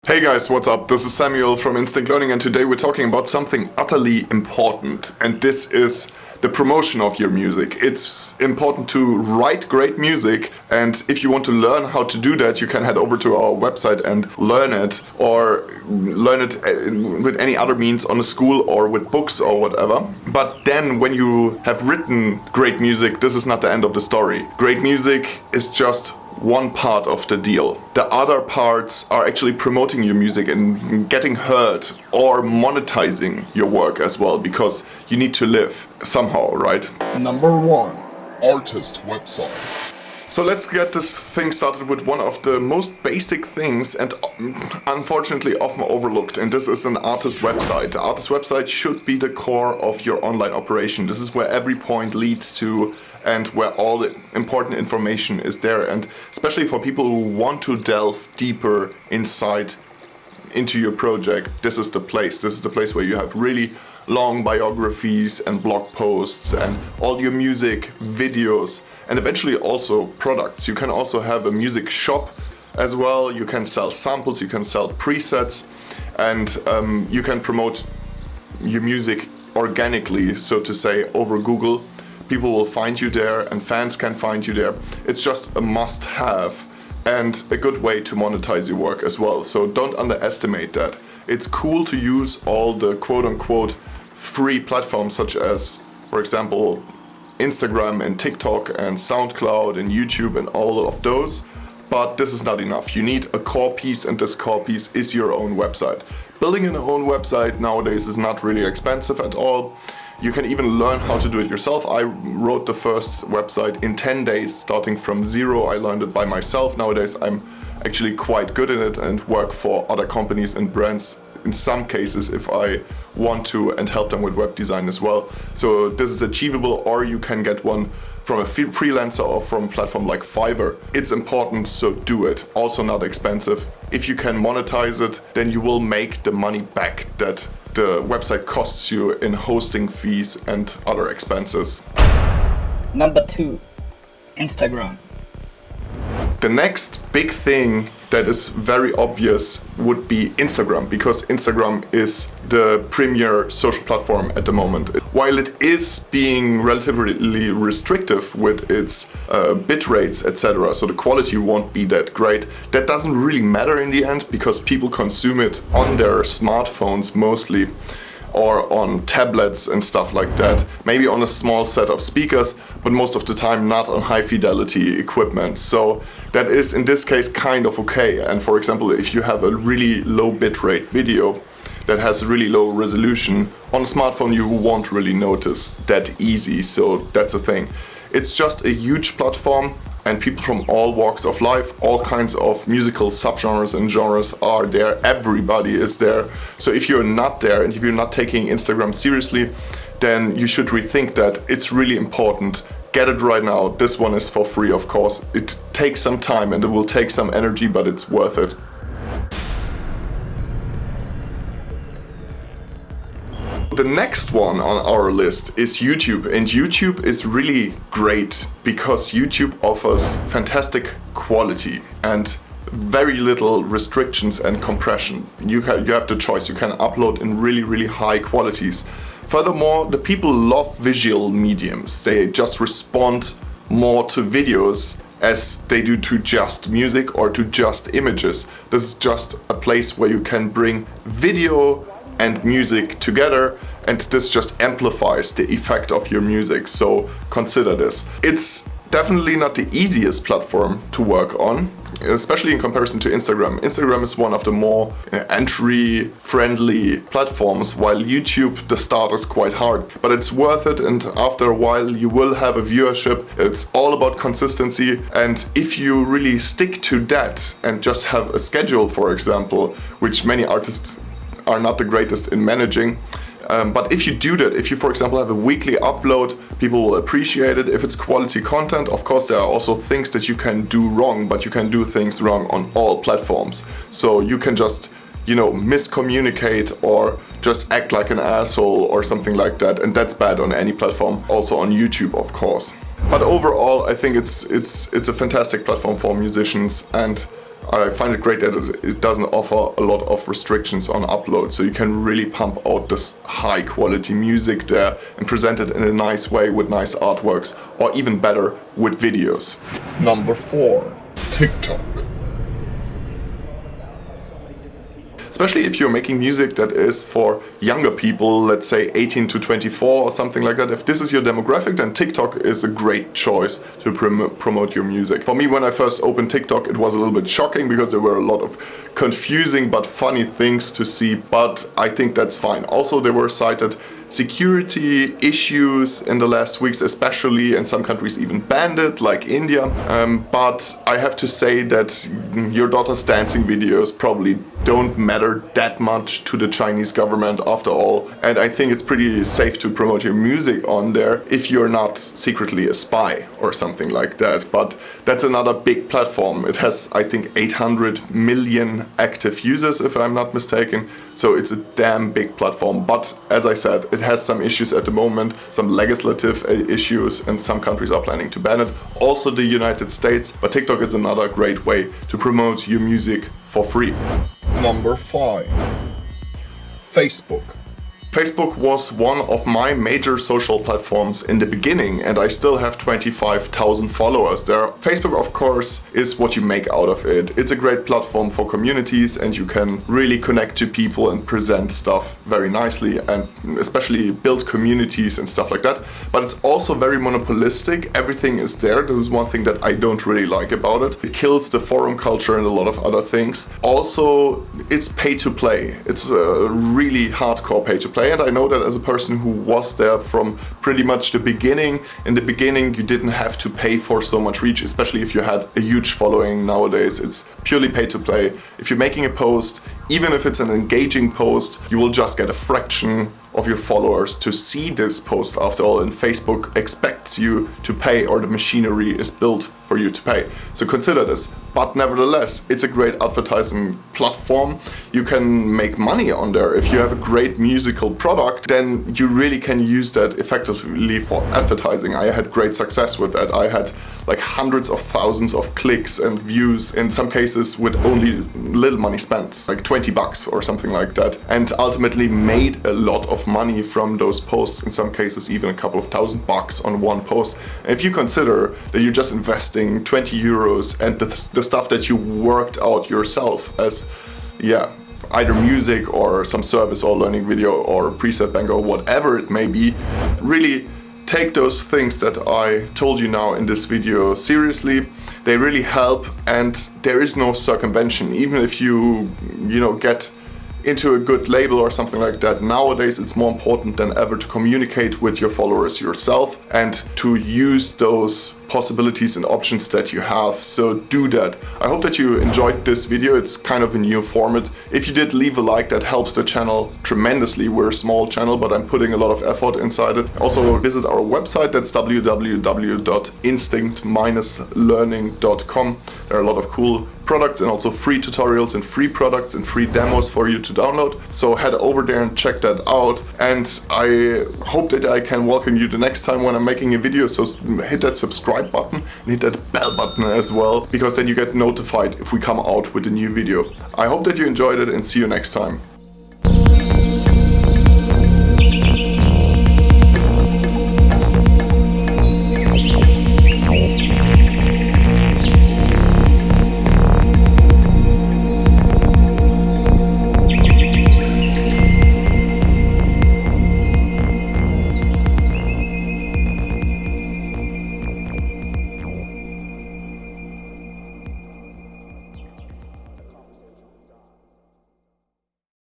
Hey guys, what's up? This is Samuel from Instinct Learning, and today we're talking about something utterly important, and this is the promotion of your music. It's important to write great music, and if you want to learn how to do that, you can head over to our website and learn it, or learn it with any other means on a school or with books or whatever. But then when you have written great music, this is not the end of the story. Great music is just one part of the deal. The other parts are actually promoting your music and getting heard or monetizing your work as well, because you need to live somehow, right? Number 1. Artist website. So let's get this thing started with one of the most basic things and unfortunately often overlooked, and this is an artist website. The artist website should be the core of your online operation. This is where every point leads to and where all the important information is there, and especially for people who want to delve deeper inside into your project, this is the place. This is the place where you have really long biographies and blog posts and all your music, videos, and eventually also products. You can also have a music shop as well. You can sell samples, you can sell presets, and you can promote your music organically, so to say, over Google. People will find you there and fans can find you there. It's just a must-have and a good way to monetize your work as well. So don't underestimate that. It's cool to use all the quote-unquote free platforms such as, for example, Instagram and TikTok and SoundCloud and YouTube and all of those, but this is not enough. You need a core piece, and this core piece is your own website. Building an own website nowadays is not really expensive at all. You can even learn how to do it yourself. I wrote the first website in 10 days, starting from zero. I learned it by myself. Nowadays I'm actually quite good at it and work for other companies and brands in some cases if I want to, and help them with web design as well. So this is achievable, or you can get one from a freelancer or from a platform like Fiverr. It's important, so do it. Also not expensive. If you can monetize it, then you will make the money back that the website costs you in hosting fees and other expenses. Number 2. Instagram. The next big thing that is very obvious would be Instagram, because Instagram is the premier social platform at the moment. While it is being relatively restrictive with its bit rates, etc., so the quality won't be that great, that doesn't really matter in the end, because people consume it on their smartphones mostly, or on tablets and stuff like that. Maybe on a small set of speakers, but most of the time not on high fidelity equipment. So that is in this case kind of okay. And for example, if you have a really low bitrate video that has really low resolution on a smartphone, you won't really notice that easy. So that's the thing. It's just a huge platform, and people from all walks of life, all kinds of musical subgenres and genres are there. Everybody is there. So if you're not there, and if you're not taking Instagram seriously, then you should rethink that. It's really important. Get it right now. This one is for free, of course. It takes some time and it will take some energy, but it's worth it. The next one on our list is YouTube, and YouTube is really great because YouTube offers fantastic quality and very little restrictions and compression. You have the choice. You can upload in really high qualities. Furthermore, the people love visual mediums. They just respond more to videos as they do to just music or to just images. This is just a place where you can bring video and music together, and this just amplifies the effect of your music. So consider this. It's definitely not the easiest platform to work on, especially in comparison to Instagram. Instagram is one of the more entry-friendly platforms, while YouTube, the start is quite hard. But it's worth it, and after a while you will have a viewership. It's all about consistency, and if you really stick to that and just have a schedule, for example, which many artists are not the greatest in managing, but if you do that, if you, for example, have a weekly upload, people will appreciate it. If it's quality content, of course, there are also things that you can do wrong, but you can do things wrong on all platforms. So you can just, miscommunicate or just act like an asshole or something like that, and that's bad on any platform, also on YouTube, of course. But overall, I think it's a fantastic platform for musicians, and I find it great that it doesn't offer a lot of restrictions on upload, so you can really pump out this high quality music there and present it in a nice way with nice artworks, or even better, with videos. Number 4. TikTok. Especially if you're making music that is for younger people, let's say 18 to 24 or something like that. If this is your demographic, then TikTok is a great choice to promote your music. For me, when I first opened TikTok, it was a little bit shocking because there were a lot of confusing but funny things to see, but I think that's fine. Also, there were cited security issues in the last weeks, especially in some countries even banned it, like India. But I have to say that your daughter's dancing videos probably don't matter that much to the Chinese government after all. And I think it's pretty safe to promote your music on there if you're not secretly a spy or something like that. But that's another big platform. It has, I think, 800 million active users, if I'm not mistaken. So it's a damn big platform. But as I said, it has some issues at the moment, some legislative issues, and some countries are planning to ban it. Also the United States. But TikTok is another great way to promote your music for free. Number 5. Facebook. Facebook was one of my major social platforms in the beginning, and I still have 25,000 followers there. Facebook, of course, is what you make out of it. It's a great platform for communities, and you can really connect to people and present stuff very nicely, and especially build communities and stuff like that. But it's also very monopolistic. Everything is there. This is one thing that I don't really like about it. It kills the forum culture and a lot of other things. Also, it's pay to play. It's a really hardcore pay to play. And I know that as a person who was there from pretty much the beginning. In the beginning, you didn't have to pay for so much reach, especially if you had a huge following. Nowadays, it's purely pay to play. If you're making a post, even if it's an engaging post, you will just get a fraction of your followers to see this post after all, and Facebook expects you to pay, or the machinery is built for you to pay. So consider this. But nevertheless, it's a great advertising platform. You can make money on there. If you have a great musical product, then you really can use that effectively for advertising. I had great success with that. I had like hundreds of thousands of clicks and views, in some cases with only little money spent, like $20 or something like that, and ultimately made a lot of money from those posts, in some cases even a couple of $1,000 on one post. And if you consider that you're just investing 20 euros and the stuff that you worked out yourself as, either music or some service or learning video or preset bank or whatever it may be, really take those things that I told you now in this video seriously. They really help, and there is no circumvention. Even if you get into a good label or something like that, nowadays it's more important than ever to communicate with your followers yourself and to use those possibilities and options that you have. So do that. I hope that you enjoyed this video. It's kind of a new format. If you did, leave a like. That helps the channel tremendously. We're a small channel, but I'm putting a lot of effort inside it. Also visit our website. That's www.instinct-learning.com. There are a lot of cool products and also free tutorials and free products and free demos for you to download. So head over there and check that out. And I hope that I can welcome you the next time when I'm making a video. So hit that subscribe button and hit that bell button as well, because then you get notified if we come out with a new video. I hope that you enjoyed it, and see you next time.